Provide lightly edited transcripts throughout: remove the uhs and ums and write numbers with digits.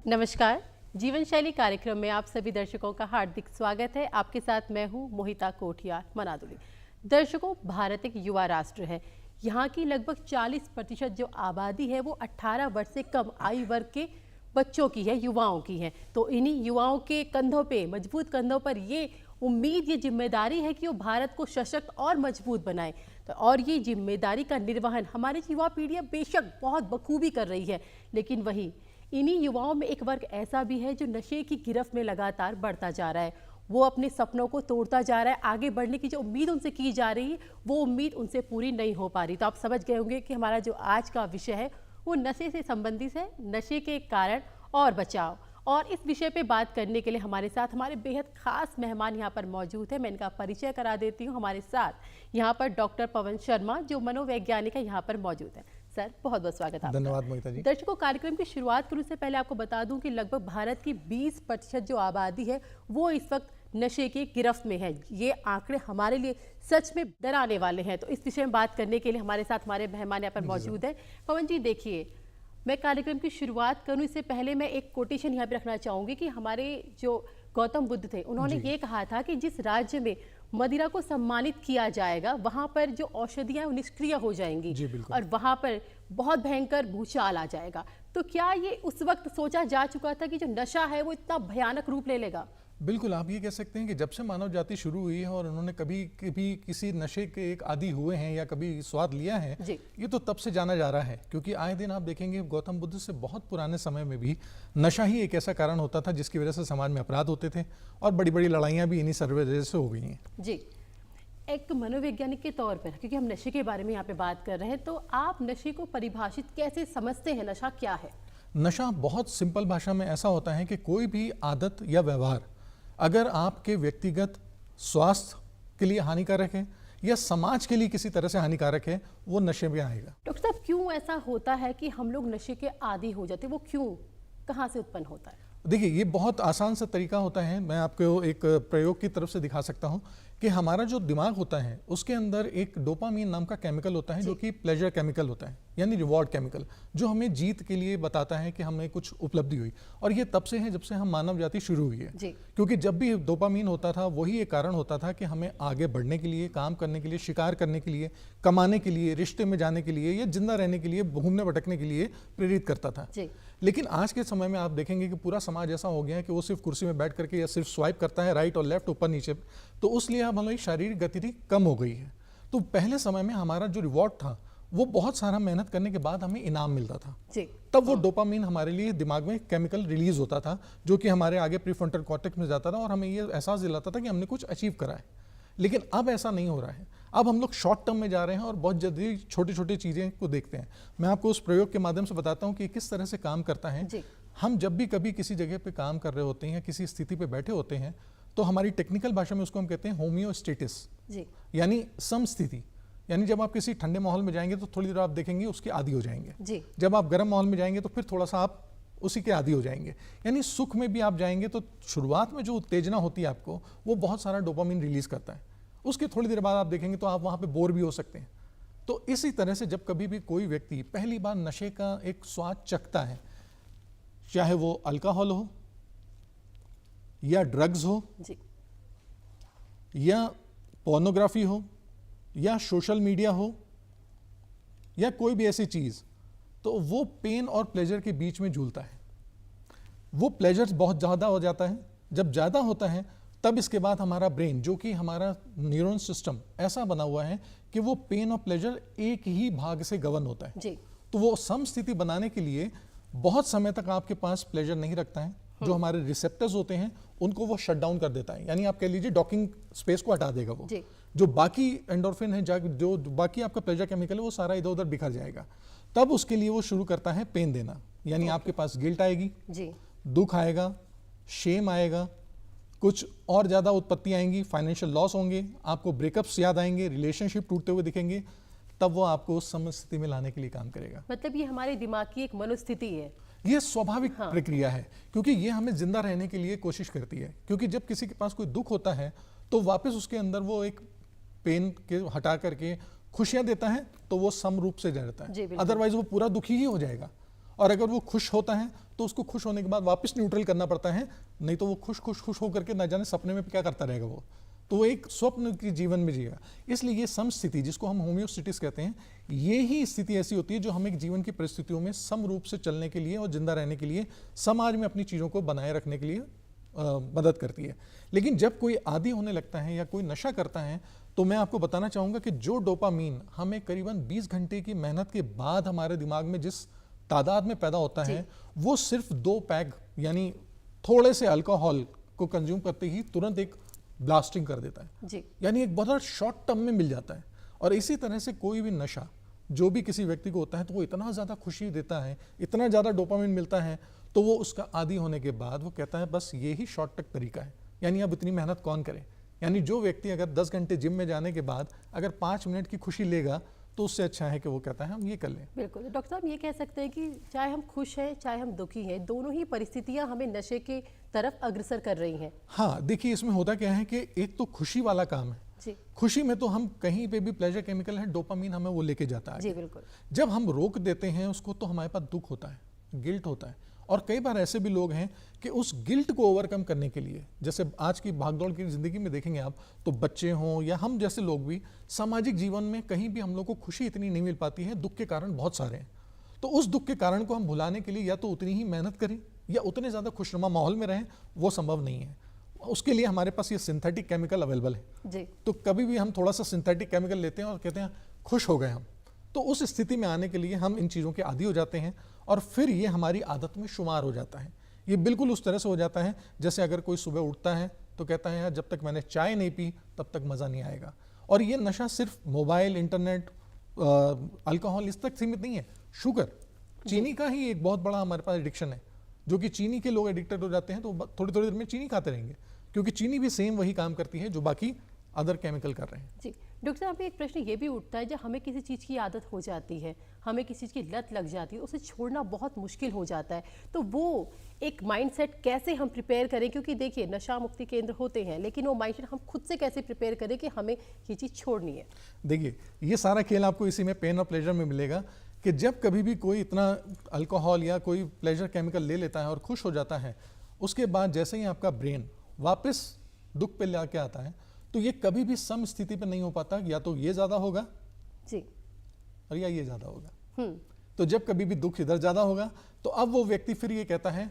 नमस्कार। जीवन शैली कार्यक्रम में आप सभी दर्शकों का हार्दिक स्वागत है। आपके साथ मैं हूं मोहिता कोठियार मनादुली। दर्शकों, भारत एक युवा राष्ट्र है। यहाँ की लगभग 40% जो आबादी है वो 18 वर्ष से कम आयु वर्ग के बच्चों की है, युवाओं की है। तो इन्हीं युवाओं के कंधों पे, मजबूत कंधों पर ये उम्मीद, ये जिम्मेदारी है कि वो भारत को सशक्त और मजबूत बनाए। तो और ये जिम्मेदारी का निर्वहन हमारी युवा पीढ़ी बेशक बहुत बखूबी कर रही है, लेकिन वही इन्हीं युवाओं में एक वर्ग ऐसा भी है जो नशे की गिरफ्त में लगातार बढ़ता जा रहा है। वो अपने सपनों को तोड़ता जा रहा है। आगे बढ़ने की जो उम्मीद उनसे की जा रही है वो उम्मीद उनसे पूरी नहीं हो पा रही। तो आप समझ गए होंगे कि हमारा जो आज का विषय है वो नशे से संबंधित है, नशे के कारण और बचाव। और इस विषय पे बात करने के लिए हमारे साथ हमारे बेहद खास मेहमान यहाँ पर मौजूद है। मैं इनका परिचय करा देती हूँ। हमारे साथ यहाँ पर डॉक्टर पवन शर्मा जो मनोवैज्ञानिक है यहाँ पर मौजूद है। सर, बहुत बहुत स्वागत है। धन्यवाद मोहिता जी। दर्शकों, कार्यक्रम की शुरुआत करूं से पहले आपको बता दूं कि लगभग भारत की 20% जो आबादी है वो इस वक्त नशे की गिरफ्त में है। ये आंकड़े हमारे लिए सच में डराने वाले हैं। तो इस विषय में बात करने के लिए हमारे साथ हमारे मेहमान यहाँ पर मौजूद है। पवन जी, देखिए, मैं कार्यक्रम की शुरुआत करूं इससे पहले मैं एक कोटेशन यहाँ पे रखना चाहूंगी कि हमारे जो गौतम बुद्ध थे उन्होंने ये कहा था कि जिस राज्य में मदिरा को सम्मानित किया जाएगा वहां पर जो औषधियां वो निष्क्रिय हो जाएंगी और वहां पर बहुत भयंकर भूचाल आ जाएगा। तो क्या ये उस वक्त सोचा जा चुका था कि जो नशा है वो इतना भयानक रूप ले लेगा? बिल्कुल, आप ये कह सकते हैं कि जब से मानव जाति शुरू हुई है और उन्होंने कभी कभी किसी नशे के एक आदी हुए हैं या कभी स्वाद लिया है, ये तो तब से जाना जा रहा है। क्योंकि आए दिन आप देखेंगे गौतम बुद्ध से बहुत पुराने समय में भी नशा ही एक ऐसा कारण होता था जिसकी वजह से समाज में अपराध होते थे और बड़ी बड़ी लड़ाइयाँ भी इन्हीं सर्वे वजह से हो गई हैं। जी, एक मनोवैज्ञानिक के तौर पर, क्योंकि हम नशे के बारे में यहाँ पे बात कर रहे हैं, तो आप नशे को परिभाषित कैसे समझते हैं? नशा क्या है? नशा बहुत सिंपल भाषा में ऐसा होता है कि कोई भी आदत या व्यवहार अगर आपके व्यक्तिगत स्वास्थ्य के लिए हानिकारक है या समाज के लिए किसी तरह से हानिकारक है, वो नशे में आएगा। डॉक्टर साहब, क्यों ऐसा होता है कि हम लोग नशे के आदी हो जाते हैं? वो क्यों, कहाँ से उत्पन्न होता है? देखिए, ये बहुत आसान सा तरीका होता है। मैं आपको एक प्रयोग की तरफ से दिखा सकता हूँ कि हमारा जो दिमाग होता है उसके अंदर एक डोपामीन नाम का केमिकल होता है जो कि प्लेजर केमिकल होता है, यानी रिवॉर्ड केमिकल, जो हमें जीत के लिए बताता है कि हमें कुछ उपलब्धि हुई। और ये तब से है जब से हम मानव जाति शुरू हुई है। क्योंकि जब भी डोपामीन होता था वही एक कारण होता था कि हमें आगे बढ़ने के लिए, काम करने के लिए, शिकार करने के लिए, कमाने के लिए, रिश्ते में जाने के लिए या जिंदा रहने के लिए, घूमने भटकने के लिए प्रेरित करता था। लेकिन आज के समय में आप देखेंगे कि पूरा समाज ऐसा हो गया है कि वो सिर्फ कुर्सी में बैठ करके या सिर्फ स्वाइप करता है राइट और लेफ्ट, ऊपर नीचे, तो उसलिए अब हमारी शारीरिक गतिविधि कम हो गई है। तो पहले समय में हमारा जो रिवॉर्ड था वो बहुत सारा मेहनत करने के बाद हमें इनाम मिलता था। तब वो डोपामीन हमारे लिए दिमाग में केमिकल रिलीज होता था जो कि हमारे आगे प्रीफ्रंटल कॉर्टेक्स में जाता था और हमें ये एहसास दिलाता था कि हमने कुछ अचीव करा है। लेकिन अब ऐसा नहीं हो रहा है। अब हम लोग शॉर्ट टर्म में जा रहे हैं और बहुत जल्दी छोटी छोटी चीज़ें को देखते हैं। मैं आपको उस प्रयोग के माध्यम से बताता हूँ कि किस तरह से काम करता है। हम जब भी कभी किसी जगह पे काम कर रहे होते हैं या किसी स्थिति पे बैठे होते हैं तो हमारी टेक्निकल भाषा में उसको हम कहते हैं होमियोस्टेटिस, यानी समस्थिति। यानी जब आप किसी ठंडे माहौल में जाएंगे तो थोड़ी देर आप देखेंगे उसके आदी हो जाएंगे। जब आप गर्म माहौल में जाएंगे तो फिर थोड़ा सा आप उसी के आदी हो जाएंगे। यानी सुख में भी आप जाएंगे तो शुरुआत में जो उत्तेजना होती है आपको, वो बहुत सारा डोपामीन रिलीज करता है। उसके थोड़ी देर बाद आप देखेंगे तो आप वहाँ पे बोर भी हो सकते हैं। तो इसी तरह से जब कभी भी कोई व्यक्ति पहली बार नशे का एक स्वाद चखता है, चाहे वो अल्कोहल हो या ड्रग्स हो या पोर्नोग्राफी हो या सोशल मीडिया हो या कोई भी ऐसी चीज, तो वो पेन और प्लेजर के बीच में झूलता है। वो प्लेजर बहुत ज्यादा हो जाता है। जब ज्यादा होता है तब इसके बाद हमारा ब्रेन, जो कि हमारा न्यूरॉन सिस्टम ऐसा बना हुआ है कि वो पेन और प्लेजर एक ही भाग से गवर्न होता है। तो वो समस्थिति बनाने के लिए बहुत समय तक आपके पास प्लेजर नहीं रखता है। जो हमारे रिसेप्टर्स होते हैं उनको वो शट डाउन कर देता है, यानी आप कह लीजिए डॉकिंग स्पेस को हटा देगा। वो जो बाकी एंडोर्फिन है, जो बाकी आपका प्लेजर केमिकल है, वो सारा इधर उधर बिखर जाएगा। तब उसके लिए वो शुरू करता है पेन देना, यानी आपके पास गिल्ट आएगी, दुख आएगा, शेम आएगा, कुछ और ज्यादा उत्पत्ति आएंगी, फाइनेंशियल लॉस होंगे, आपको ब्रेकअप्स याद आएंगे, रिलेशनशिप टूटते हुए दिखेंगे। तब वो आपको उस समस्थिति में लाने के लिए काम करेगा। मतलब ये हमारे दिमाग की एक मनोस्थिति है। ये स्वाभाविक प्रक्रिया है, क्योंकि ये हमें जिंदा रहने के लिए कोशिश करती है। क्योंकि जब किसी के पास कोई दुख होता है तो वापस उसके अंदर वो एक पेन के हटा करके खुशियां देता है, तो वो सम रूप से रहता है। अदरवाइज वो पूरा दुखी ही हो जाएगा। और अगर वो खुश होता है तो उसको खुश होने के बाद वापस न्यूट्रल करना पड़ता है, नहीं तो वो खुश खुश खुश होकर के ना जाने सपने में क्या करता रहेगा वो, तो वो एक स्वप्न की जीवन में जिएगा। इसलिए ये समस्थिति जिसको हम होम्योस्टेसिस कहते हैं, ये ही स्थिति ऐसी होती है जो हमें जीवन की परिस्थितियों में सम रूप से चलने के लिए और जिंदा रहने के लिए, समाज में अपनी चीज़ों को बनाए रखने के लिए मदद करती है। लेकिन जब कोई आदी होने लगता है या कोई नशा करता है, तो मैं आपको बताना चाहूँगा कि जो डोपामीन हमें करीबन 20 घंटे की मेहनत के बाद हमारे दिमाग में जिस तादाद में पैदा होता है, वो सिर्फ 2 पैग यानी थोड़े से अल्कोहल को कंज्यूम करते ही तुरंत एक ब्लास्टिंग कर देता है जी। यानी एक बहुत शॉर्ट टर्म में मिल जाता है। और इसी तरह से कोई भी नशा जो भी किसी व्यक्ति को होता है, तो वो इतना ज़्यादा खुशी देता है, इतना ज़्यादा डोपामिन मिलता है, तो वो उसका आदी होने के बाद वो कहता है बस ये ही शॉर्ट तक तरीका है, यानी अब इतनी मेहनत कौन करे। यानी जो व्यक्ति अगर 10 घंटे जिम में जाने के बाद अगर 5 मिनट की खुशी लेगा, तो उससे अच्छा है कि वो कहता है हम ये कर लें। बिल्कुल डॉक्टर साहब, ये कह सकते हैं कि चाहे हम खुश हैं चाहे हम दुखी हैं, दोनों ही परिस्थितियां हमें नशे के तरफ अग्रसर कर रही हैं। हाँ, देखिए इसमें होता क्या है कि एक तो खुशी वाला काम है जी। खुशी में तो हम कहीं पे भी प्लेजर केमिकल है, डोपामीन हमें वो लेके जाता है। जी बिल्कुल। जब हम रोक देते हैं उसको, तो हमारे पास दुख होता है, गिल्ट होता है। और कई बार ऐसे भी लोग हैं कि उस गिल्ट को ओवरकम करने के लिए, जैसे आज की भागदौड़ की जिंदगी में देखेंगे आप, तो बच्चे हों या हम जैसे लोग भी सामाजिक जीवन में कहीं भी हम लोग को खुशी इतनी नहीं मिल पाती है, दुख के कारण बहुत सारे हैं। तो उस दुख के कारण को हम भुलाने के लिए या तो उतनी ही मेहनत करें या उतने ज़्यादा खुशनुमा माहौल में रहें, वो संभव नहीं है। उसके लिए हमारे पास ये सिंथेटिक केमिकल अवेलेबल है जी। तो कभी भी हम थोड़ा सा सिंथेटिक केमिकल लेते हैं और कहते हैं खुश हो गए हम, तो उस स्थिति में आने के लिए हम इन चीज़ों के आदी हो जाते हैं और फिर ये हमारी आदत में शुमार हो जाता है। ये बिल्कुल उस तरह से हो जाता है जैसे अगर कोई सुबह उठता है तो कहता है यार जब तक मैंने चाय नहीं पी तब तक मज़ा नहीं आएगा। और ये नशा सिर्फ मोबाइल, इंटरनेट, अल्कोहल इस तक सीमित नहीं है, शुगर, चीनी का ही एक बहुत बड़ा हमारे पास एडिक्शन है, जो कि चीनी के लोग एडिक्टेड हो जाते हैं तो थोड़ी थोड़ी देर में चीनी खाते रहेंगे, क्योंकि चीनी भी सेम वही काम करती है जो बाकी अदर केमिकल कर रहे हैं। जी डॉक्टर साहब, एक प्रश्न ये भी उठता है, जब हमें किसी चीज़ की आदत हो जाती है, हमें किसी चीज़ की लत लग जाती है, उसे छोड़ना बहुत मुश्किल हो जाता है, तो वो एक माइंडसेट कैसे हम प्रिपेयर करें? क्योंकि देखिए नशा मुक्ति केंद्र होते हैं, लेकिन वो माइंडसेट हम खुद से कैसे प्रिपेयर करें कि हमें ये चीज़ छोड़नी है? देखिए ये सारा खेल आपको इसी में पेन और प्लेजर में मिलेगा कि जब कभी भी कोई इतना अल्कोहल या कोई प्लेजर केमिकल ले लेता है और खुश हो जाता है, उसके बाद जैसे ही आपका ब्रेन वापस दुख पे लाके आता है, तो ये कभी भी सम स्थिति पे नहीं हो पाता, या तो ये ज़्यादा होगा जी और या ये ज़्यादा होगा। तो जब कभी भी दुख इधर ज़्यादा होगा तो अब वो व्यक्ति फिर ये कहता है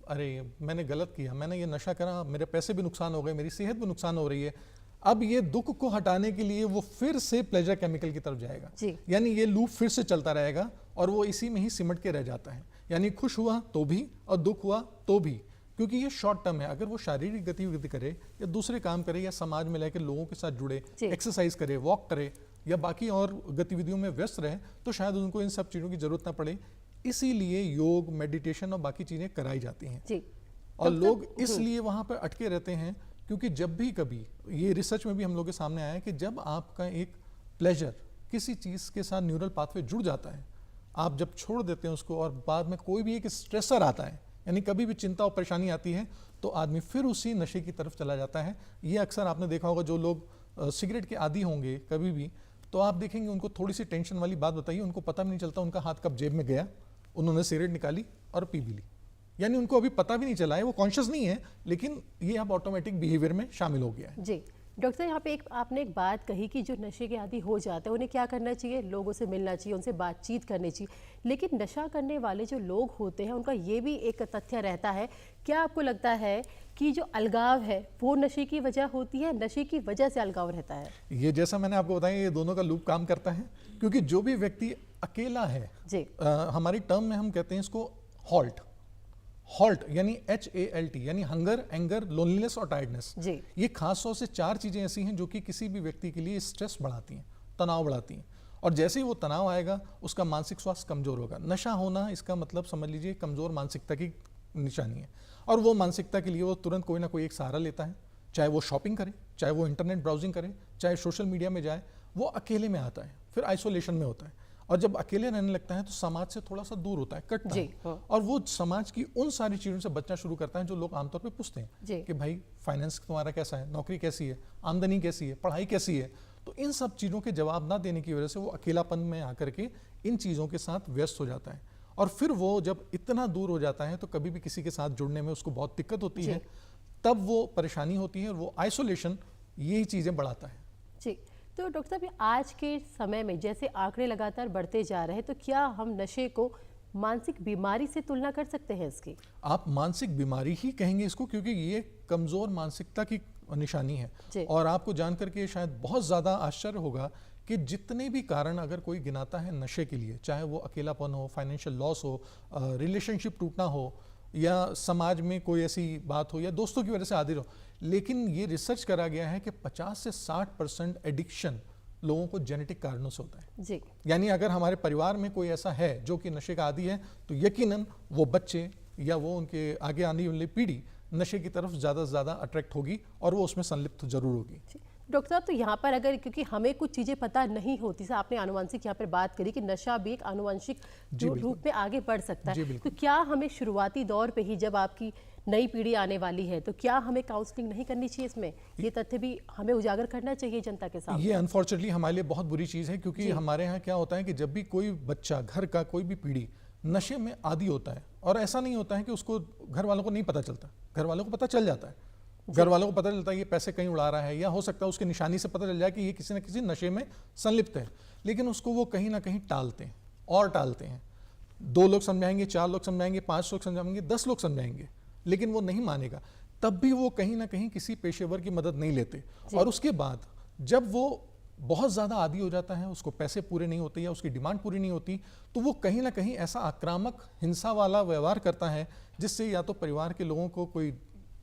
अरे मैंने गलत किया, मैंने ये नशा करा, मेरे पैसे भी नुकसान हो गए, मेरी सेहत भी नुकसान हो रही है। अब ये दुख को हटाने के लिए वो फिर से प्लेजर केमिकल की तरफ जाएगा, यानी ये लूप फिर से चलता रहेगा और वो इसी में ही सिमट के रह जाता है। यानी खुश हुआ तो भी और दुख हुआ तो भी, क्योंकि ये शॉर्ट टर्म है। अगर वो शारीरिक गतिविधि करे या दूसरे काम करे या समाज में लेकर लोगों के साथ जुड़े, एक्सरसाइज करे, वॉक करे या बाकी और गतिविधियों में व्यस्त रहे, तो शायद उनको इन सब चीज़ों की जरूरत ना पड़े। इसीलिए योग, मेडिटेशन और बाकी चीज़ें कराई जाती हैं। और लोग इसलिए वहाँ पर अटके रहते हैं क्योंकि जब भी कभी, ये रिसर्च में भी हम लोग के सामने आया है कि जब आपका एक प्लेजर किसी चीज़ के साथ न्यूरल पाथवे जुड़ जाता है, आप जब छोड़ देते हैं उसको और बाद में कोई भी एक स्ट्रेसर आता है, यानी कभी भी चिंता और परेशानी आती है, तो आदमी फिर उसी नशे की तरफ चला जाता है। ये अक्सर आपने देखा होगा, जो लोग सिगरेट के आदी होंगे कभी भी, तो आप देखेंगे उनको थोड़ी सी टेंशन वाली बात बताइए, उनको पता भी नहीं चलता उनका हाथ कब जेब में गया, उन्होंने सिगरेट निकाली और पी भी ली, यानी उनको अभी पता भी नहीं चला है, वो कॉन्शियस नहीं है, लेकिन ये अब ऑटोमेटिक बिहेवियर में शामिल हो गया है। जी डॉक्टर, यहाँ पे आपने एक बात कही कि जो नशे के आदी हो जाते हैं उन्हें क्या करना चाहिए? लोगों से मिलना चाहिए, उनसे बातचीत करनी चाहिए। लेकिन नशा करने वाले जो लोग होते हैं उनका ये भी एक तथ्य रहता है, क्या आपको लगता है कि जो अलगाव है वो नशे की वजह होती है, नशे की वजह से अलगाव रहता है? ये जैसा मैंने आपको बताया, ये दोनों का लूप काम करता है, क्योंकि जो भी व्यक्ति अकेला है, हमारी टर्म में हम कहते हैं इसको हॉल्ट यानी HALT, यानी हंगर, एंगर, लोनलीनेस और टायर्डनेस। ये खास तौर से 4 चीजें ऐसी हैं जो कि किसी भी व्यक्ति के लिए स्ट्रेस बढ़ाती हैं, तनाव बढ़ाती हैं, और जैसे ही वो तनाव आएगा उसका मानसिक स्वास्थ्य कमजोर होगा। नशा होना इसका मतलब समझ लीजिए कमजोर मानसिकता की निशानी है, और वो मानसिकता के लिए वो तुरंत कोई ना कोई एक सहारा लेता है, चाहे वो शॉपिंग करे, चाहे वो इंटरनेट ब्राउजिंग करे, चाहे सोशल मीडिया में जाए, वो अकेले में आता है, फिर आइसोलेशन में होता है, और जब अकेले रहने लगता है तो समाज से थोड़ा सा दूर होता है, कटता है, और वो समाज की उन सारी चीज़ों से बचना शुरू करता है जो लोग आमतौर पे पूछते हैं कि भाई फाइनेंस तुम्हारा कैसा है, नौकरी कैसी है, आमदनी कैसी है, पढ़ाई कैसी है। तो इन सब चीज़ों के जवाब ना देने की वजह से वो अकेलापन में आकर के इन चीज़ों के साथ व्यस्त हो जाता है, और फिर वो जब इतना दूर हो जाता है तो कभी भी किसी के साथ जुड़ने में उसको बहुत दिक्कत होती है, तब वो परेशानी होती है और वो आइसोलेशन यही चीज़ें बढ़ाता है। जी, तो डॉक्टर साहब आज के समय में जैसे आंकड़े लगातार बढ़ते जा रहे हैं, तो क्या हम नशे को मानसिक बीमारी से तुलना कर सकते हैं इसकी? आप मानसिक बीमारी ही कहेंगे इसको, क्योंकि ये कमज़ोर मानसिकता की निशानी है। और आपको जानकर के शायद बहुत ज़्यादा आश्चर्य होगा कि जितने भी कारण अगर कोई गिनाता है नशे के लिए, चाहे वो अकेलापन हो, फाइनेंशियल लॉस हो, रिलेशनशिप टूटना हो, या समाज में कोई ऐसी बात हो, या दोस्तों की वजह से आदी हो, लेकिन ये रिसर्च करा गया है कि 50 से 60% एडिक्शन लोगों को जेनेटिक कारणों से होता है। जी। यानी अगर हमारे परिवार में कोई ऐसा है जो कि नशे का आदी है, तो यकीनन वो बच्चे या वो उनके आगे आने वाली पीढ़ी नशे की तरफ ज़्यादा से ज़्यादा अट्रैक्ट होगी और वो उसमें संलिप्त जरूर होगी। डॉक्टर साहब, तो यहाँ पर अगर, क्योंकि हमें कुछ चीज़ें पता नहीं होती, जैसे आपने आनुवंशिक यहाँ पर बात करी कि नशा भी एक आनुवंशिक रूप में आगे बढ़ सकता है, तो क्या हमें शुरुआती दौर पे ही, जब आपकी नई पीढ़ी आने वाली है, तो क्या हमें काउंसलिंग नहीं करनी चाहिए? इसमें ये तथ्य भी हमें उजागर करना चाहिए जनता के सामने। ये अनफॉर्चुनेटली हमारे लिए बहुत बुरी चीज़ है, क्योंकि हमारे यहाँ क्या होता है कि जब भी कोई बच्चा, घर का कोई भी पीढ़ी नशे में आदी होता है, और ऐसा नहीं होता है कि उसको घर वालों को नहीं पता चलता, घर वालों को पता चल जाता है। घर वालों को पता चलता है ये पैसे कहीं उड़ा रहा है, या हो सकता है उसकी निशानी से पता चल जाए कि ये किसी न किसी नशे में संलिप्त है, लेकिन उसको वो कहीं ना कहीं टालते हैं और टालते हैं। 2 लोग समझाएंगे, 4 लोग समझाएंगे, 5 लोग समझाएंगे, 10 लोग समझाएंगे, लेकिन वो नहीं मानेगा। तब भी वो कहीं ना कहीं किसी पेशेवर की मदद नहीं लेते, और उसके बाद जब वो बहुत ज़्यादा आदी हो जाता है, उसको पैसे पूरे नहीं होते या उसकी डिमांड पूरी नहीं होती, तो वो कहीं ना कहीं ऐसा आक्रामक, हिंसा वाला व्यवहार करता है, जिससे या तो परिवार के लोगों को कोई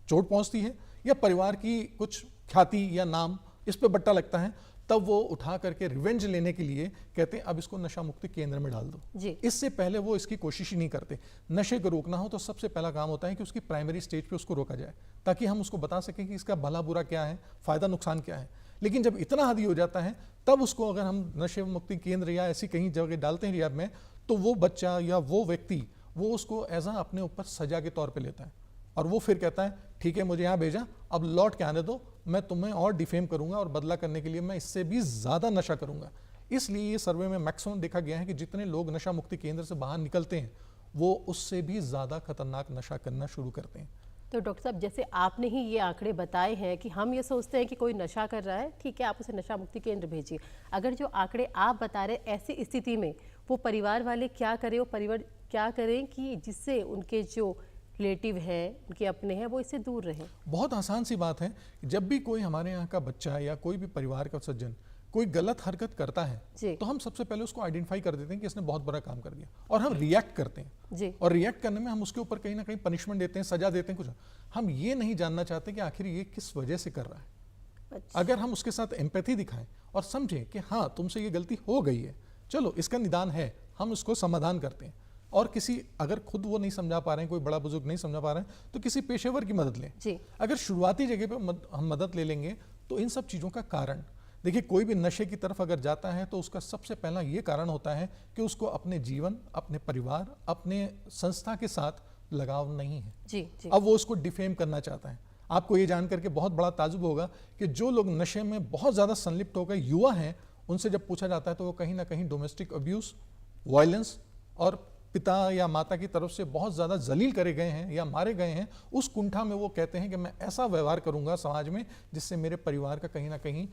चोट पहुंचती है, या परिवार की कुछ ख्याति या नाम इस पे बट्टा लगता है। तब वो उठा करके रिवेंज लेने के लिए कहते हैं अब इसको नशा मुक्ति केंद्र में डाल दो। इससे पहले वो इसकी कोशिश ही नहीं करते। नशे को रोकना हो तो सबसे पहला काम होता है कि उसकी प्राइमरी स्टेज पे उसको रोका जाए, ताकि हम उसको बता सकें कि इसका भला बुरा क्या है, फायदा नुकसान क्या है। लेकिन जब इतना आदी हो जाता है, तब उसको अगर हम नशे मुक्ति केंद्र या ऐसी कहीं जगह डालते हैं रिहैब में, तो वो बच्चा या वो व्यक्ति वो उसको एज अ अपने ऊपर सजा के तौर पे लेता है, और वो फिर कहता है ठीक है मुझे यहाँ भेजा, अब लौट के आने दो, मैं तुम्हें और डिफेम करूंगा, और बदला करने के लिए मैं इससे भी ज़्यादा नशा करूंगा। इसलिए ये सर्वे में मैक्सिमम देखा गया है कि जितने लोग नशा मुक्ति केंद्र से बाहर निकलते हैं, वो उससे भी ज़्यादा खतरनाक नशा करना शुरू करते हैं। तो डॉक्टर साहब, जैसे आपने ही ये आंकड़े बताए हैं कि हम ये सोचते हैं कि कोई नशा कर रहा है, ठीक है आप उसे नशा मुक्ति केंद्र भेजिए, अगर जो आंकड़े आप बता रहे ऐसी स्थिति में वो परिवार वाले क्या करें, वो परिवार क्या करें कि जिससे उनके जो रिलेटिव है, उनके अपने हैं, वो इससे दूर रहें? बहुत आसान सी बात है, जब भी कोई हमारे यहाँ का बच्चा या कोई भी परिवार का सज्जन कोई गलत हरकत करता है, तो हम सबसे पहले उसको आइडेंटिफाई कर देते हैं कि इसने बहुत बड़ा काम कर दिया, और हम रिएक्ट करते हैं। और रिएक्ट करने में हम उसके ऊपर कहीं ना कहीं पनिशमेंट देते हैं, सजा देते हैं कुछ। हम ये नहीं जानना चाहते कि आखिर ये किस वजह से कर रहा है। अगर हम उसके साथ एम्पैथी दिखाएं और समझें कि हाँ तुमसे ये गलती हो गई है, चलो इसका निदान है, हम उसको समाधान करते हैं। और किसी, अगर खुद वो नहीं समझा पा रहे हैं, कोई बड़ा बुजुर्ग नहीं समझा पा रहे हैं, तो किसी पेशेवर की मदद लें। अगर शुरुआती जगह पे हम मदद ले लेंगे, तो इन सब चीज़ों का कारण, देखिए कोई भी नशे की तरफ अगर जाता है तो उसका सबसे पहला ये कारण होता है कि उसको अपने जीवन, अपने परिवार, अपने संस्था के साथ लगाव नहीं है। अब वो उसको डिफेम करना चाहता है। आपको ये जान करके बहुत बड़ा ताजुब होगा कि जो लोग नशे में बहुत ज़्यादा संलिप्त हो गए युवा हैं, उनसे जब पूछा जाता है तो वो कहीं ना कहीं डोमेस्टिक अब्यूज़, वायलेंस और पिता या माता की तरफ से बहुत ज़्यादा जलील करे गए हैं या मारे गए हैं, उस कुंठा में वो कहते हैं कि मैं ऐसा व्यवहार करूंगा समाज में जिससे मेरे परिवार का कहीं ना कहीं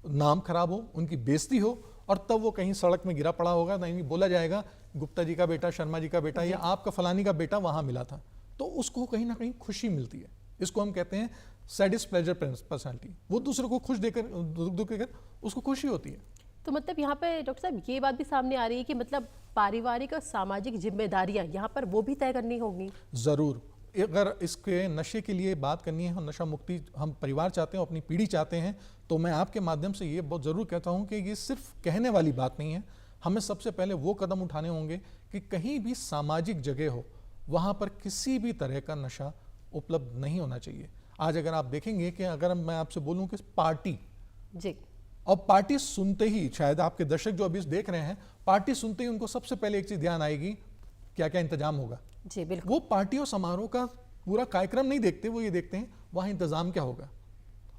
नाम खराब हो, उनकी बेइज्जती हो, और तब वो कहीं सड़क में गिरा पड़ा होगा, नहीं बोला जाएगा गुप्ता जी का बेटा, शर्मा जी का बेटा, या आपका फलानी का बेटा वहां मिला था, तो उसको कहीं ना कहीं खुशी मिलती है। इसको हम कहते हैं सैडिस्ट प्लेजर पर्सनालिटी। वो दूसरे को खुश देकर, दुख देकर उसको खुशी होती है। तो मतलब यहाँ पे डॉक्टर साहब ये बात भी सामने आ रही है कि मतलब पारिवारिक और सामाजिक जिम्मेदारियां यहाँ पर वो भी तय करनी होंगी। जरूर, अगर इसके नशे के लिए बात करनी है, हम नशा मुक्ति, हम परिवार चाहते हैं, अपनी पीढ़ी चाहते हैं, तो मैं आपके माध्यम से ये बहुत ज़रूर कहता हूँ कि ये सिर्फ कहने वाली बात नहीं है। हमें सबसे पहले वो कदम उठाने होंगे कि कहीं भी सामाजिक जगह हो, वहाँ पर किसी भी तरह का नशा उपलब्ध नहीं होना चाहिए। आज अगर आप देखेंगे कि अगर मैं आपसे बोलूँ कि पार्टी, और पार्टी सुनते ही, शायद आपके दर्शक जो अभी देख रहे हैं, पार्टी सुनते ही उनको सबसे पहले एक चीज़ ध्यान आएगी, क्या क्या इंतजाम होगा। जी बिल्कुल। वो पार्टी और समारोह का पूरा कार्यक्रम नहीं देखते, वो ये देखते हैं वहां इंतजाम क्या होगा।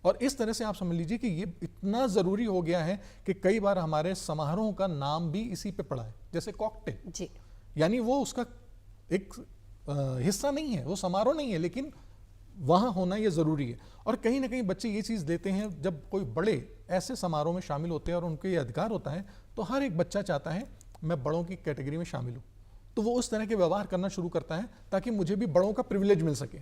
और इस तरह से आप समझ लीजिए कि ये इतना जरूरी हो गया है कि कई बार हमारे समारोह का नाम भी इसी पे पड़ा है, जैसे कॉकटेल। यानी वो उसका एक हिस्सा नहीं है, वो समारोह नहीं है, लेकिन वहाँ होना ये ज़रूरी है। और कहीं ना कहीं बच्चे ये चीज़ देते हैं, जब कोई बड़े ऐसे समारोह में शामिल होते हैं और उनको ये अधिकार होता है, तो हर एक बच्चा चाहता है मैं बड़ों की कैटेगरी में शामिल हूँ, तो वो उस तरह के व्यवहार करना शुरू करता है ताकि मुझे भी बड़ों का प्रिविलेज मिल सके।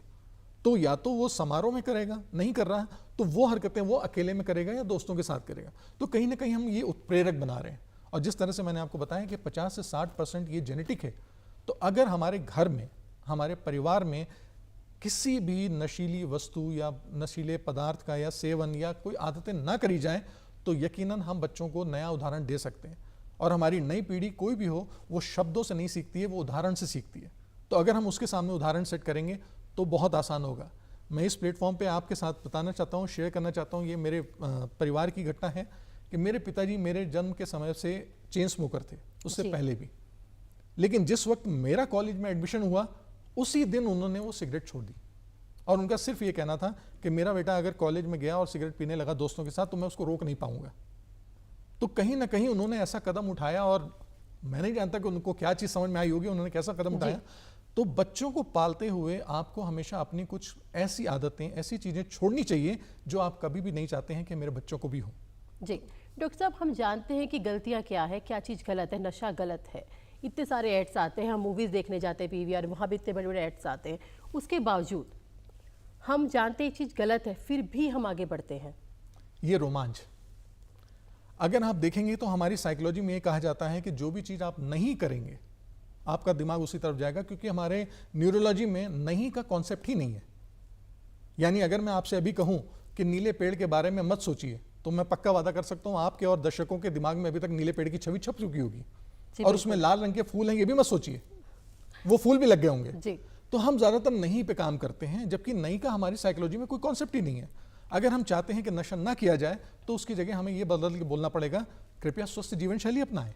तो या तो वो समारोह में करेगा, नहीं कर रहा है तो वो हरकतें वो अकेले में करेगा या दोस्तों के साथ करेगा। तो कहीं ना कहीं हम ये उत्प्रेरक बना रहे हैं। और जिस तरह से मैंने आपको बताया कि 50 से 60% ये जेनेटिक है, तो अगर हमारे घर में, हमारे परिवार में किसी भी नशीली वस्तु या नशीले पदार्थ का या सेवन या कोई आदतें ना करी जाएं, तो यकीनन हम बच्चों को नया उदाहरण दे सकते हैं। और हमारी नई पीढ़ी कोई भी हो, वो शब्दों से नहीं सीखती है, वो उदाहरण से सीखती है। तो अगर हम उसके सामने उदाहरण सेट करेंगे तो बहुत आसान होगा। मैं इस प्लेटफॉर्म पे आपके साथ बताना चाहता हूँ, शेयर करना चाहता हूँ, ये मेरे परिवार की घटना है कि मेरे पिताजी मेरे जन्म के समय से चेन स्मोकर थे, उससे पहले भी। लेकिन जिस वक्त मेरा कॉलेज में एडमिशन हुआ, उसी दिन उन्होंने वो सिगरेट छोड़ दी। और उनका सिर्फ ये कहना था कि मेरा बेटा अगर कॉलेज में गया और सिगरेट पीने लगा दोस्तों के साथ, तो मैं उसको रोक नहीं पाऊंगा। तो कहीं ना कहीं उन्होंने ऐसा कदम उठाया, और मैं नहीं जानता कि उनको क्या चीज़ समझ में आई होगी, उन्होंने कैसा कदम उठाया। तो बच्चों को पालते हुए आपको हमेशा अपनी कुछ ऐसी आदतें, ऐसी चीज़ें छोड़नी चाहिए जो आप कभी भी नहीं चाहते हैं कि मेरे बच्चों को भी हो। जी डॉक्टर साहब, हम जानते हैं कि गलतियां क्या है, क्या चीज़ गलत है। नशा गलत है, इतने सारे एड्स आते हैं, हम मूवीज़ देखने जाते हैं पीवीआर, वहाँ भी इतने बड़े बड़े एड्स आते हैं, उसके बावजूद हम जानते हैं ये चीज़ गलत है, फिर भी हम आगे बढ़ते हैं। ये रोमांच, अगर आप देखेंगे तो हमारी साइकोलॉजी में ये कहा जाता है कि जो भी चीज़ आप नहीं करेंगे आपका दिमाग उसी तरफ जाएगा, क्योंकि हमारे न्यूरोलॉजी में नहीं का कॉन्सेप्ट ही नहीं है। यानी अगर मैं आपसे अभी कहूं कि नीले पेड़ के बारे में मत सोचिए, तो मैं पक्का वादा कर सकता हूं आपके और दर्शकों के दिमाग में अभी तक नीले पेड़ की छवि छप चुकी होगी, और उसमें लाल रंग के फूल हैं ये भी मत सोचिए, वो फूल भी लग गए होंगे जी। तो हम ज्यादातर नहीं पे काम करते हैं, जबकि नहीं का हमारी साइकोलॉजी में कोई कॉन्सेप्ट ही नहीं है। अगर हम चाहते हैं कि नशा ना किया जाए, तो उसकी जगह हमें यह बदल के बोलना पड़ेगा, कृपया स्वस्थ जीवन शैली अपनाएं।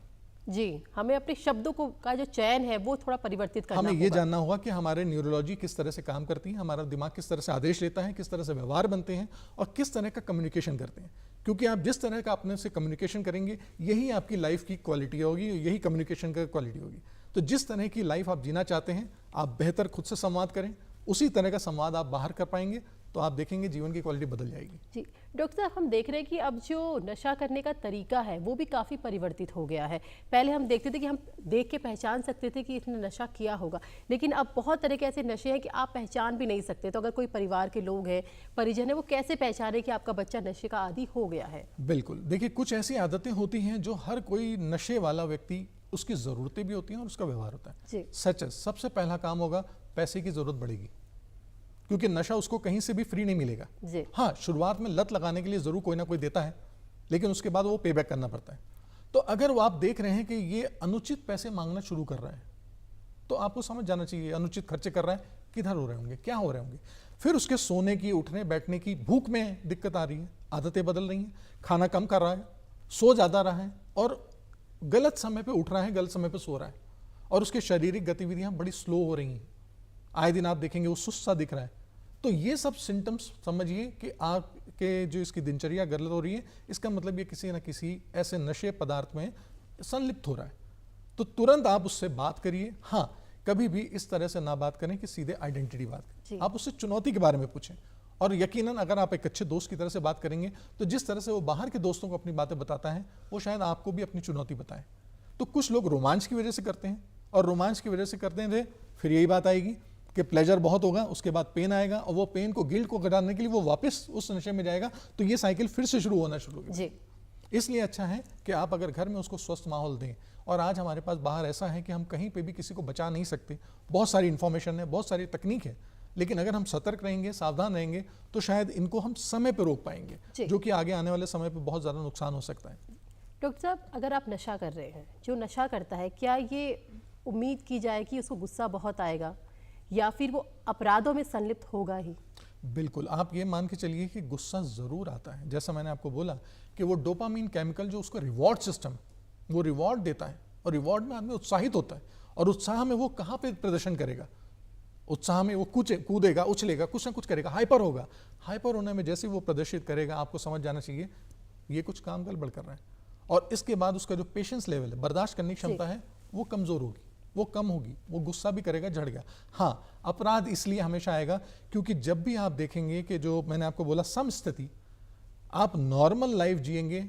जी, हमें अपने शब्दों को का जो चयन है वो थोड़ा परिवर्तित करना हमें होगा। ये जानना होगा कि हमारे न्यूरोलॉजी किस तरह से काम करती है, हमारा दिमाग किस तरह से आदेश लेता है, किस तरह से व्यवहार बनते हैं और किस तरह का कम्युनिकेशन करते हैं। क्योंकि आप जिस तरह का अपने से कम्युनिकेशन करेंगे, यही आपकी लाइफ की क्वालिटी होगी, यही कम्युनिकेशन का क्वालिटी होगी। तो जिस तरह की लाइफ आप जीना चाहते हैं, आप बेहतर खुद से संवाद करें, उसी तरह का संवाद आप बाहर कर पाएंगे, तो आप देखेंगे जीवन की क्वालिटी बदल जाएगी। जी डॉक्टर साहब, हम देख रहे हैं कि अब जो नशा करने का तरीका है वो भी काफ़ी परिवर्तित हो गया है। पहले हम देखते थे कि हम देख के पहचान सकते थे कि इसने नशा किया होगा, लेकिन अब बहुत तरह के ऐसे नशे हैं कि आप पहचान भी नहीं सकते। तो अगर कोई परिवार के लोग हैं, परिजन है, वो कैसे पहचाने कि आपका बच्चा नशे का आदी हो गया है? बिल्कुल, देखिए कुछ ऐसी आदतें होती हैं जो हर कोई नशे वाला व्यक्ति, उसकी ज़रूरतें भी होती हैं और उसका व्यवहार होता है। जी। सच है, सबसे पहला काम होगा, पैसे की ज़रूरत बढ़ेगी, क्योंकि नशा उसको कहीं से भी फ्री नहीं मिलेगा। जी। हाँ, शुरुआत में लत लगाने के लिए जरूर कोई ना कोई देता है, लेकिन उसके बाद वो पे बैक करना पड़ता है। तो अगर वो आप देख रहे हैं कि ये अनुचित पैसे मांगना शुरू कर रहा है, तो आपको समझ जाना चाहिए अनुचित खर्चे कर रहा है, किधर हो रहे होंगे, क्या हो रहे होंगे। फिर उसके सोने की, उठने बैठने की, भूख में दिक्कत आ रही है, आदतें बदल रही हैं, खाना कम कर रहा है, सो ज़्यादा रहा है और गलत समय पे उठ रहा है, गलत समय पे सो रहा है, और उसकी शारीरिक गतिविधियां बड़ी स्लो हो रही हैं। आए दिन आप देखेंगे वो सुस्त सा दिख रहा है। तो ये सब सिम्टम्स समझिए कि आपके जो इसकी दिनचर्या गलत हो रही है, इसका मतलब ये किसी न किसी ऐसे नशे पदार्थ में संलिप्त हो रहा है। तो तुरंत आप उससे बात करिए। हाँ, कभी भी इस तरह से ना बात करें कि सीधे आइडेंटिटी बात करें, आप उससे चुनौती के बारे में पूछें। और यकीनन अगर आप एक अच्छे दोस्त की तरह से बात करेंगे, तो जिस तरह से वो बाहर के दोस्तों को अपनी बातें बताता है, वो शायद आपको भी अपनी चुनौती बताए। तो कुछ लोग रोमांच की वजह से करते हैं, और रोमांच की वजह से करते हैं, फिर यही बात आएगी कि प्लेजर बहुत होगा, उसके बाद पेन आएगा, और वो पेन को, गिल्ट को घटाने के लिए वो वापस उस नशे में जाएगा, तो ये साइकिल फिर से शुरू होना शुरू होगी। इसलिए अच्छा है कि आप अगर घर में उसको स्वस्थ माहौल दें। और आज हमारे पास बाहर ऐसा है कि हम कहीं पे भी किसी को बचा नहीं सकते, बहुत सारी इंफॉर्मेशन है, बहुत सारी तकनीक है, लेकिन अगर हम सतर्क रहेंगे, सावधान रहेंगे, तो शायद इनको हम समय पर रोक पाएंगे, जो कि आगे आने वाले समय पर बहुत ज़्यादा नुकसान हो सकता है। डॉक्टर साहब, अगर आप नशा कर रहे हैं, जो नशा करता है, क्या ये उम्मीद की जाए कि उसको गुस्सा बहुत आएगा या फिर वो अपराधों में संलिप्त होगा ही? बिल्कुल, आप ये मान के चलिए कि गुस्सा ज़रूर आता है। जैसा मैंने आपको बोला कि वो डोपामीन केमिकल जो उसका रिवॉर्ड सिस्टम, वो रिवॉर्ड देता है, और रिवॉर्ड में आदमी उत्साहित होता है, और उत्साह में वो कहाँ पे प्रदर्शन करेगा? उत्साह में वो कूदेगा, उछलेगा, कुछ ना कुछ करेगा, हाइपर होगा। हाइपर होने में जैसे वो प्रदर्शित करेगा, आपको समझ जाना चाहिए ये कुछ काम गड़बड़ कर रहा है। और इसके बाद उसका जो पेशेंस लेवल है, बर्दाश्त करने की क्षमता है, वो कमज़ोर होगी। वो कम होगी, वो गुस्सा भी करेगा, झड़ गया। हाँ, अपराध इसलिए हमेशा आएगा क्योंकि जब भी आप देखेंगे कि जो मैंने आपको बोला समस्थिति, आप नॉर्मल लाइफ जिएंगे,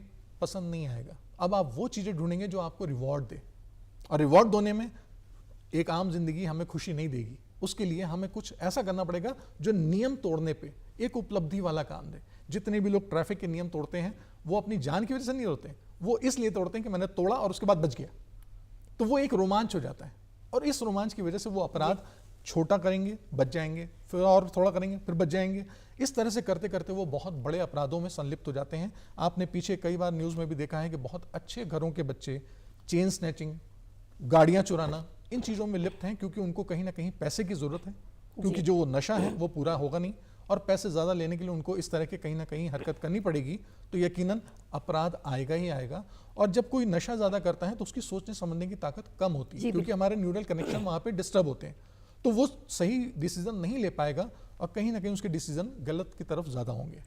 पसंद नहीं आएगा। अब आप वो चीज़ें ढूंढेंगे जो आपको रिवॉर्ड दे, और रिवॉर्ड देने में एक आम जिंदगी हमें खुशी नहीं देगी। उसके लिए हमें कुछ ऐसा करना पड़ेगा जो नियम तोड़ने पे एक उपलब्धि वाला काम दे। जितने भी लोग ट्रैफिक के नियम तोड़ते हैं वो अपनी जान की वजह से नहीं तोड़ते हैं, वो इसलिए तोड़ते हैं कि मैंने तोड़ा और उसके बाद बच गया, तो वो एक रोमांच हो जाता है, और इस रोमांच की वजह से वो अपराध छोटा करेंगे, बच जाएंगे, फिर और थोड़ा करेंगे, फिर बच जाएंगे। इस तरह से करते करते वो बहुत बड़े अपराधों में संलिप्त हो जाते हैं। आपने पीछे कई बार न्यूज़ में भी देखा है कि बहुत अच्छे घरों के बच्चे चेन स्नैचिंग, गाड़ियां चुराना, इन चीज़ों में लिप्त हैं क्योंकि उनको कहीं ना कहीं पैसे की ज़रूरत है, क्योंकि जो वो नशा है वो पूरा होगा नहीं, और पैसे ज़्यादा लेने के लिए उनको इस तरह के कहीं ना कहीं हरकत करनी पड़ेगी, तो यकीनन अपराध आएगा ही आएगा। और जब कोई नशा ज़्यादा करता है तो उसकी सोचने समझने की ताकत कम होती है, क्योंकि हमारे न्यूरल कनेक्शन वहाँ पे डिस्टर्ब होते हैं, तो वो सही डिसीजन नहीं ले पाएगा और कहीं ना कहीं उसके डिसीजन गलत की तरफ ज़्यादा होंगे।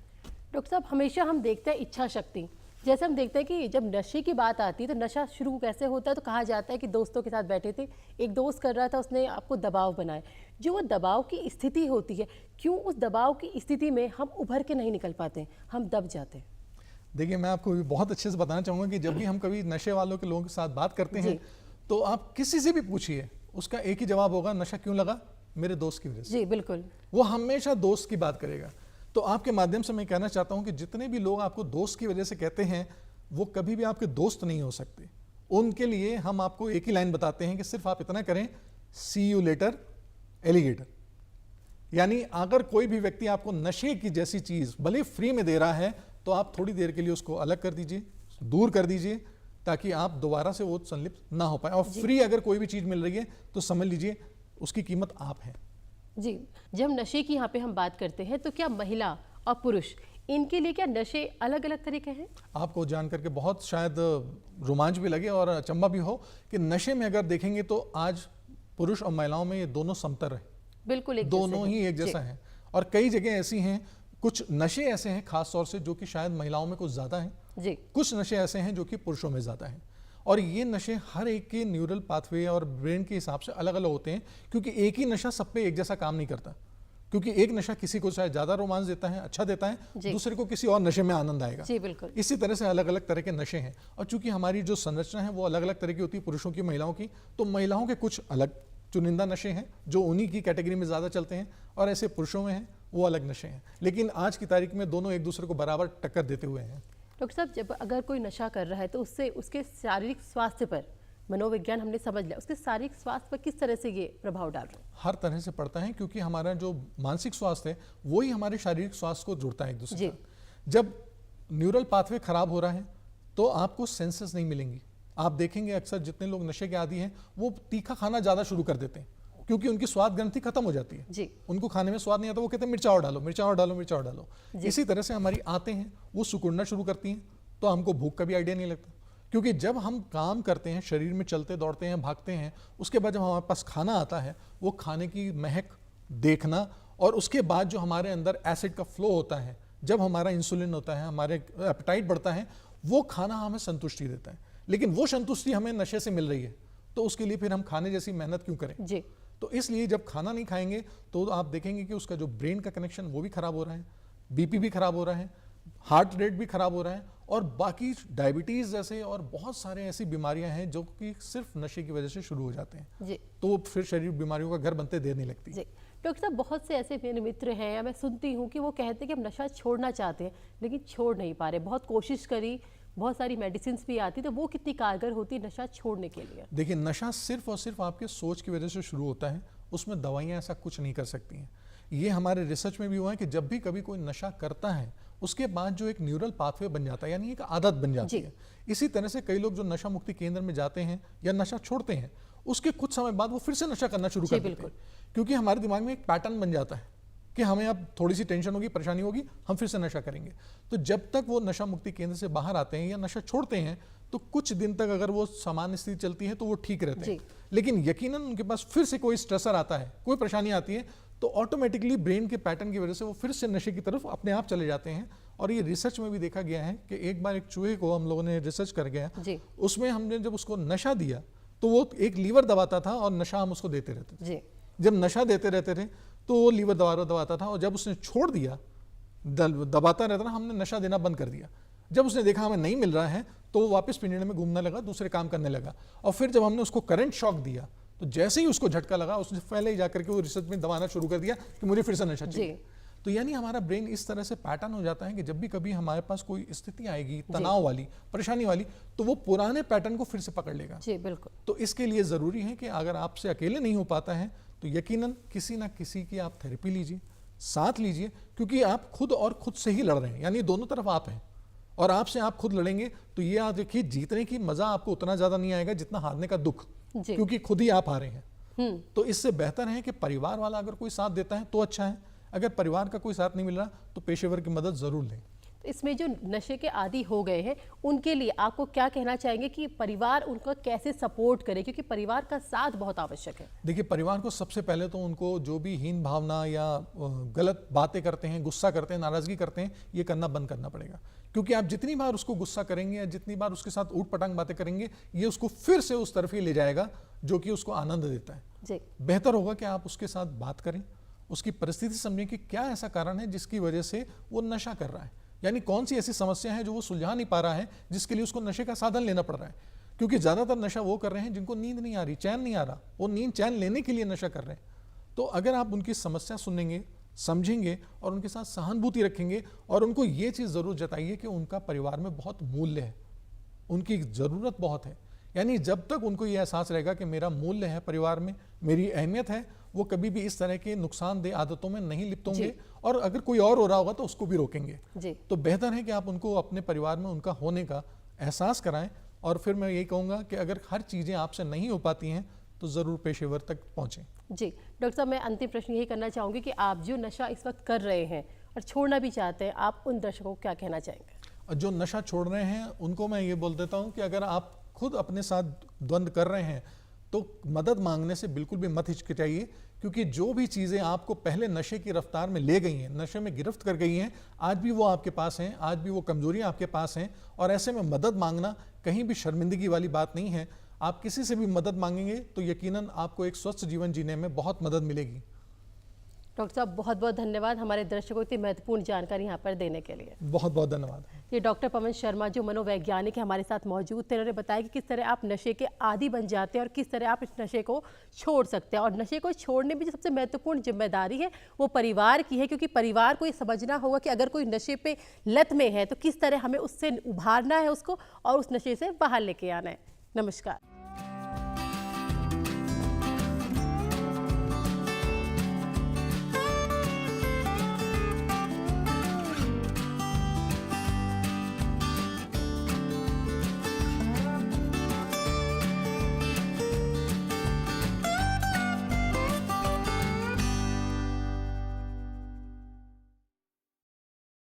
डॉक्टर साहब, हमेशा हम देखते हैं इच्छा शक्ति, जैसे हम देखते हैं कि जब नशे की बात आती है तो नशा शुरू कैसे होता है, तो कहा जाता है कि दोस्तों के साथ बैठे थे, एक दोस्त कर रहा था, उसने आपको दबाव बनाया। जो वो दबाव की स्थिति होती है, क्यों उस दबाव की स्थिति में हम उभर के नहीं निकल पाते, हम दब जाते हैं? देखिए, मैं आपको भी बहुत अच्छे से बताना चाहूँगा कि जब भी हम कभी नशे वालों के लोगों के साथ बात करते हैं तो आप किसी से भी पूछिए, उसका एक ही जवाब होगा, नशा क्यों लगा? मेरे दोस्त की वजह से। जी बिल्कुल, वो हमेशा दोस्त की बात करेगा। तो आपके माध्यम से मैं कहना चाहता हूं कि जितने भी लोग आपको दोस्त की वजह से कहते हैं वो कभी भी आपके दोस्त नहीं हो सकते। उनके लिए हम आपको एक ही लाइन बताते हैं कि सिर्फ आप इतना करें, सी यू लेटर एलिगेटर। यानी अगर कोई भी व्यक्ति आपको नशे की जैसी चीज भले फ्री में दे रहा है तो आप थोड़ी देर के लिए उसको अलग कर दीजिए, दूर कर दीजिए, ताकि आप दोबारा से वो संलिप्त ना हो पाए। और फ्री अगर कोई भी चीज मिल रही है तो समझ लीजिए उसकी कीमत आप है। जी, जब नशे की यहाँ पे हम बात करते हैं तो क्या महिला और पुरुष, इनके लिए क्या नशे अलग अलग तरीके हैं? आपको जान करके बहुत शायद रोमांच भी लगे और अचंभा भी हो कि नशे में अगर देखेंगे तो आज पुरुष और महिलाओं में ये दोनों समतर है, बिल्कुल एक दोनों ही एक जैसा है। और कई जगह ऐसी हैं, कुछ नशे ऐसे हैं खास तौर से जो कि शायद महिलाओं में कुछ ज्यादा हैं, जी, कुछ नशे ऐसे हैं जो कि पुरुषों में ज्यादा हैं। और ये नशे हर एक के न्यूरल पाथवे और ब्रेन के हिसाब से अलग अलग होते हैं, क्योंकि एक ही नशा सब पे एक जैसा काम नहीं करता। क्योंकि एक नशा किसी को शायद ज्यादा रोमांच देता है, अच्छा देता है, दूसरे को किसी और नशे में आनंद आएगा। जी बिल्कुल। इसी तरह से अलग अलग तरह के नशे हैं। और चूंकि हमारी जो संरचना है वो अलग अलग तरह की होती है, पुरुषों की, महिलाओं की, तो महिलाओं के कुछ अलग चुनिंदा नशे हैं जो उन्हीं की कैटेगरी में ज्यादा चलते हैं, और ऐसे पुरुषों में हैं वो अलग नशे हैं। लेकिन आज की तारीख में दोनों एक दूसरे को बराबर टक्कर देते हुए हैं। डॉक्टर साहब, जब अगर कोई नशा कर रहा है तो उससे उसके शारीरिक स्वास्थ्य पर, मनोविज्ञान हमने समझ लिया, उसके शारीरिक स्वास्थ्य पर किस तरह से ये प्रभाव डाल रहा है? हर तरह से पड़ता है, क्योंकि हमारा जो मानसिक स्वास्थ्य है वही हमारे शारीरिक स्वास्थ्य को जुड़ता है एक दूसरे से। जब न्यूरल पाथवे खराब हो रहा है तो आपको सेंसेस नहीं मिलेंगी। आप देखेंगे अक्सर जितने लोग नशे के आदी हैं वो तीखा खाना ज्यादा शुरू कर देते हैं, क्योंकि उनकी स्वाद ग्रंथि खत्म हो जाती है जी। उनको खाने में स्वाद नहीं आता, वो कहते हैं मिर्चा और डालो, मिर्चा और डालो, मिर्चा और डालो। इसी तरह से हमारी आंतें हैं वो सिकुड़ना शुरू करती हैं, तो हमको भूख का भी आइडिया नहीं लगता। क्योंकि जब हम काम करते हैं, शरीर में चलते दौड़ते हैं, भागते हैं, उसके बाद जब हमारे पास खाना आता है, वो खाने की महक देखना, और उसके बाद जो हमारे अंदर एसिड का फ्लो होता है, जब हमारा इंसुलिन होता है, हमारे एपेटाइट बढ़ता है, वो खाना हमें संतुष्टि देता है। लेकिन वो संतुष्टि हमें नशे से मिल रही है, तो उसके लिए फिर हम खाने जैसी मेहनत क्यों करें जी। तो इसलिए जब खाना नहीं खाएंगे तो आप देखेंगे कि उसका जो ब्रेन का कनेक्शन वो भी खराब हो रहा है, बीपी भी खराब हो रहा है, हार्ट रेट भी खराब हो रहा है, और बाकी डायबिटीज जैसे और बहुत सारे ऐसी बीमारियां हैं जो कि सिर्फ नशे की वजह से शुरू हो जाते हैं जी। तो फिर शरीर बीमारियों का घर बनते देर नहीं लगती जी। डॉक्टर साहब, बहुत से ऐसे मेरे मित्र हैं या मैं सुनती हूँ कि वो कहते हैं कि हम नशा छोड़ना चाहते हैं लेकिन छोड़ नहीं पा रहे, बहुत कोशिश करी, बहुत सारी मेडिसिन भी आती, तो वो कितनी कारगर होती है नशा छोड़ने के लिए? देखिए, नशा सिर्फ और सिर्फ आपके सोच की वजह से शुरू होता है, उसमें दवाइयाँ ऐसा कुछ नहीं कर सकती हैं। ये हमारे रिसर्च में भी हुआ है कि जब भी कभी कोई नशा करता है उसके बाद जो एक न्यूरल पाथवे बन जाता है, यानी एक आदत बन जाती है। इसी तरह से कई लोग जो नशा मुक्ति केंद्र में जाते हैं या नशा छोड़ते हैं, उसके कुछ समय बाद वो फिर से नशा करना शुरू कर देते हैं, क्योंकि हमारे दिमाग में एक पैटर्न बन जाता है कि हमें अब थोड़ी सी टेंशन होगी, परेशानी होगी, हम फिर से नशा करेंगे। तो जब तक वो नशा मुक्ति केंद्र से बाहर आते हैं या नशा छोड़ते हैं तो कुछ दिन तक अगर वो सामान्य स्थिति चलती है तो वो ठीक रहते हैं, लेकिन यकीनन उनके पास फिर से कोई स्ट्रेसर आता है, कोई परेशानी आती है, तो ऑटोमेटिकली ब्रेन के पैटर्न की वजह से वो फिर से नशे की तरफ अपने आप चले जाते हैं। और ये रिसर्च में भी देखा गया है कि एक बार एक चूहे को हम लोगों ने रिसर्च कर गया, उसमें हमने जब उसको नशा दिया तो वो एक लीवर दबाता था और नशा हम उसको देते रहते थे। जी जब नशा देते रहते थे तो वो लीवर दबाता था, और जब उसने छोड़ दिया, दबाता रहता था, हमने नशा देना बंद कर दिया। जब उसने देखा हमें नहीं मिल रहा है तो वो वापस पिंजरे में घूमने लगा, दूसरे काम करने लगा। और फिर जब हमने उसको करंट शॉक दिया तो जैसे ही उसको झटका लगा, उसने पहले ही जाकर के वो रिसर्च में दबाना शुरू कर दिया कि मुझे फिर से नशा चाहिए। तो यानी हमारा ब्रेन इस तरह से पैटर्न हो जाता है कि जब भी कभी हमारे पास कोई स्थिति आएगी तनाव वाली, परेशानी वाली, तो वो पुराने पैटर्न को फिर से पकड़ लेगा। जी बिल्कुल। तो इसके लिए ज़रूरी है कि अगर आपसे अकेले नहीं हो पाता है तो यकीनन किसी ना किसी की आप थेरेपी लीजिए, साथ लीजिए, क्योंकि आप खुद और खुद से ही लड़ रहे हैं, यानी दोनों तरफ आप हैं और आपसे आप खुद लड़ेंगे तो ये याद रखिए, जीतने की मजा आपको उतना ज़्यादा नहीं आएगा जितना हारने का दुख, क्योंकि खुद ही आप हारे हैं। तो इससे बेहतर है कि परिवार वाला अगर कोई साथ देता है तो अच्छा है, अगर परिवार का कोई साथ नहीं मिल रहा तो पेशेवर की मदद ज़रूर लें। तो इसमें जो नशे के आदी हो गए हैं उनके लिए आपको क्या कहना चाहेंगे कि परिवार उनको कैसे सपोर्ट करे, क्योंकि परिवार का साथ बहुत आवश्यक है। देखिए, परिवार को सबसे पहले तो उनको जो भी हीन भावना या गलत बातें करते हैं, गुस्सा करते हैं, नाराज़गी करते हैं, ये करना बंद करना पड़ेगा। क्योंकि आप जितनी बार उसको गुस्सा करेंगे या जितनी बार उसके साथ ऊट पटांग बातें करेंगे, ये उसको फिर से उस तरफ ही ले जाएगा जो कि उसको आनंद देता है। जी। बेहतर होगा कि आप उसके साथ बात करें, उसकी परिस्थिति समझें कि क्या ऐसा कारण है जिसकी वजह से वो नशा कर रहा है, यानी कौन सी ऐसी समस्या है जो वो सुलझा नहीं पा रहा है जिसके लिए उसको नशे का साधन लेना पड़ रहा है। क्योंकि ज़्यादातर नशा वो कर रहे हैं जिनको नींद नहीं आ रही, चैन नहीं आ रहा, वो नींद चैन लेने के लिए नशा कर रहे हैं। तो अगर आप उनकी समस्या सुनेंगे, समझेंगे और उनके साथ सहानुभूति रखेंगे और उनको ये चीज़ ज़रूर जताइए कि उनका परिवार में बहुत मूल्य है, उनकी ज़रूरत बहुत है। यानी जब तक उनको ये एहसास रहेगा कि मेरा मूल्य है परिवार में, मेरी अहमियत है, वो कभी भी इस तरह के नुकसानदेह आदतों में नहीं लिप्त होंगे, और अगर कोई और हो रहा होगा तो उसको भी रोकेंगे। जी। तो बेहतर है कि आप उनको अपने परिवार में उनका होने का एहसास कराएं। और फिर मैं यही कहूँगा कि अगर हर चीज़ें आपसे नहीं हो पाती हैं तो ज़रूर पेशेवर तक पहुँचें। जी डॉक्टर साहब, मैं अंतिम प्रश्न यही करना चाहूँगी कि आप जो नशा इस वक्त कर रहे हैं और छोड़ना भी चाहते हैं, आप उन दर्शकों को क्या कहना चाहेंगे? और जो नशा छोड़ रहे हैं उनको मैं ये बोल देता हूँ कि अगर आप खुद अपने साथ द्वंद्व कर रहे हैं तो मदद मांगने से बिल्कुल भी मत हिचकिचाइए, क्योंकि जो भी चीज़ें आपको पहले नशे की रफ्तार में ले गई हैं, नशे में गिरफ्त कर गई हैं, आज भी वो आपके पास हैं, आज भी वो कमजोरियां आपके पास हैं। और ऐसे में मदद मांगना कहीं भी शर्मिंदगी वाली बात नहीं है। आप किसी से भी मदद मांगेंगे तो यकीनन आपको एक स्वस्थ जीवन जीने में बहुत मदद मिलेगी। डॉक्टर साहब, बहुत बहुत धन्यवाद हमारे दर्शकों को इतनी महत्वपूर्ण जानकारी यहाँ पर देने के लिए। बहुत बहुत धन्यवाद। ये डॉक्टर पवन शर्मा जो मनोवैज्ञानिक है हमारे साथ मौजूद थे, उन्होंने बताया कि किस तरह आप नशे के आदी बन जाते हैं और किस तरह आप इस नशे को छोड़ सकते हैं। और नशे को छोड़ने में जो सबसे महत्वपूर्ण जिम्मेदारी है वो परिवार की है, क्योंकि परिवार को ये समझना होगा कि अगर कोई नशे पे लत में है तो किस तरह हमें उससे उभारना है उसको और उस नशे से बाहर लेके आना है। नमस्कार।